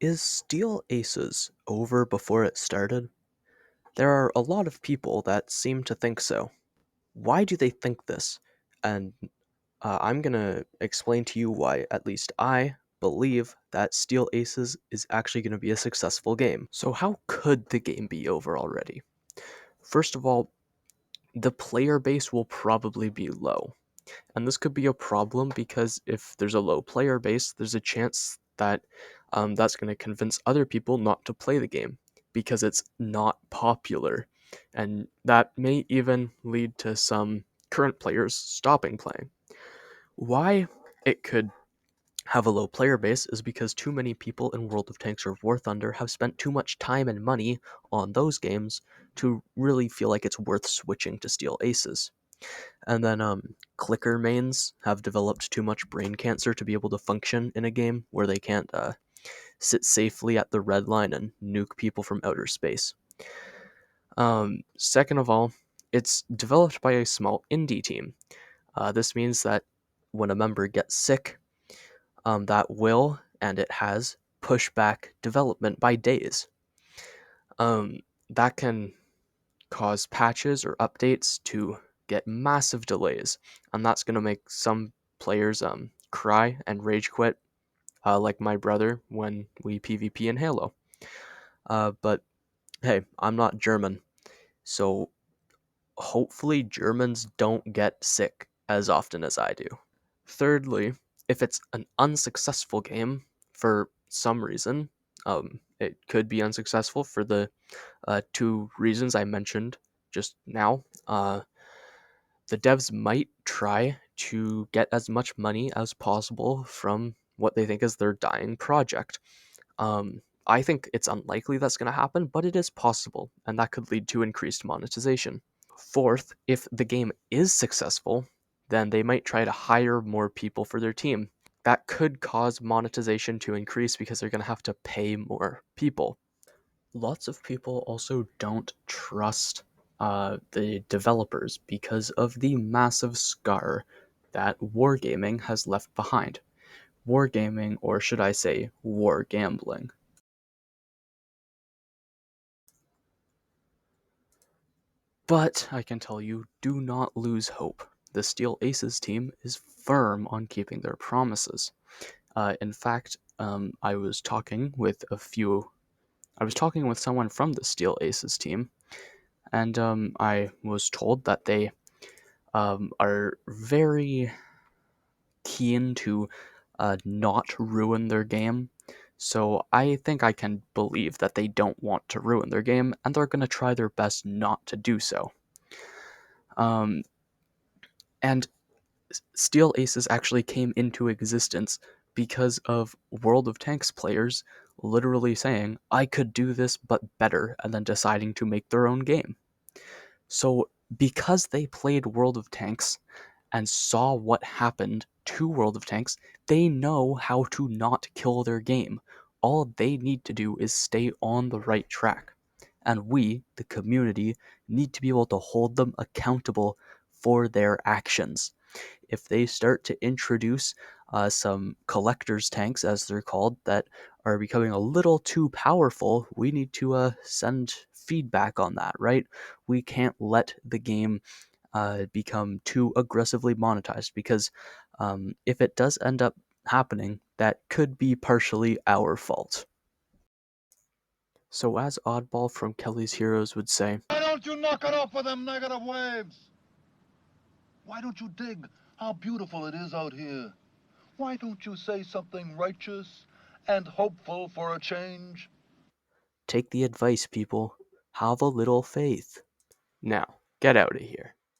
Is Steel Aces over before it started? There are a lot of people that seem to think so. Why do they think this? And I'm gonna explain to you why at least I believe that Steel Aces is actually gonna be a successful game. So, how could the game be over already? First of all, the player base will probably be low. And this could be a problem because if there's a low player base, there's a chance that that's going to convince other people not to play the game because it's not popular. And that may even lead to some current players stopping playing. Why it could have a low player base is because too many people in World of Tanks or War Thunder have spent too much time and money on those games to really feel like it's worth switching to Steel Aces. And then clicker mains have developed too much brain cancer to be able to function in a game where they can't sit safely at the red line and nuke people from outer space. Second of all, it's developed by a small indie team. This means that when a member gets sick, that will, and it has, push back development by days. Um, that can cause patches or updates to get massive delays, and that's going to make some players cry and rage quit, like my brother when we PvP in Halo. But hey, I'm not German, so hopefully Germans don't get sick as often as I do. Thirdly, if it's an unsuccessful game for some reason, it could be unsuccessful for the two reasons I mentioned just now. The devs might try to get as much money as possible from what they think is their dying project. I think it's unlikely that's going to happen, but it is possible, and that could lead to increased monetization. Fourth, if the game is successful, then they might try to hire more people for their team. That could cause monetization to increase because they're going to have to pay more people. Lots of people also don't trust the developers because of the massive scar that wargaming has left behind. Wargaming, or should I say, war gambling. But I can tell you, do not lose hope. The Steel Aces team is firm on keeping their promises. In fact, I was talking with someone from the Steel Aces team, and I was told that they are very keen to not ruin their game. So I think I can believe that they don't want to ruin their game, and they're going to try their best not to do so. Um, and Steel Aces actually came into existence because of World of Tanks players literally saying, I could do this but better, and then deciding to make their own game. So, because they played World of Tanks and saw what happened to World of Tanks, they know how to not kill their game. All they need to do is stay on the right track. And we, the community, need to be able to hold them accountable for their actions. If they start to introduce some collector's tanks, as they're called, that are becoming a little too powerful, we need to send feedback on that, right? We can't let the game become too aggressively monetized because if it does end up happening, that could be partially our fault. So, as Oddball from Kelly's Heroes would say, why don't you knock it off with them negative waves? Why don't you dig how beautiful it is out here? Why don't you say something righteous and hopeful for a change? take the advice, people. Have a little faith. Now, get out of here.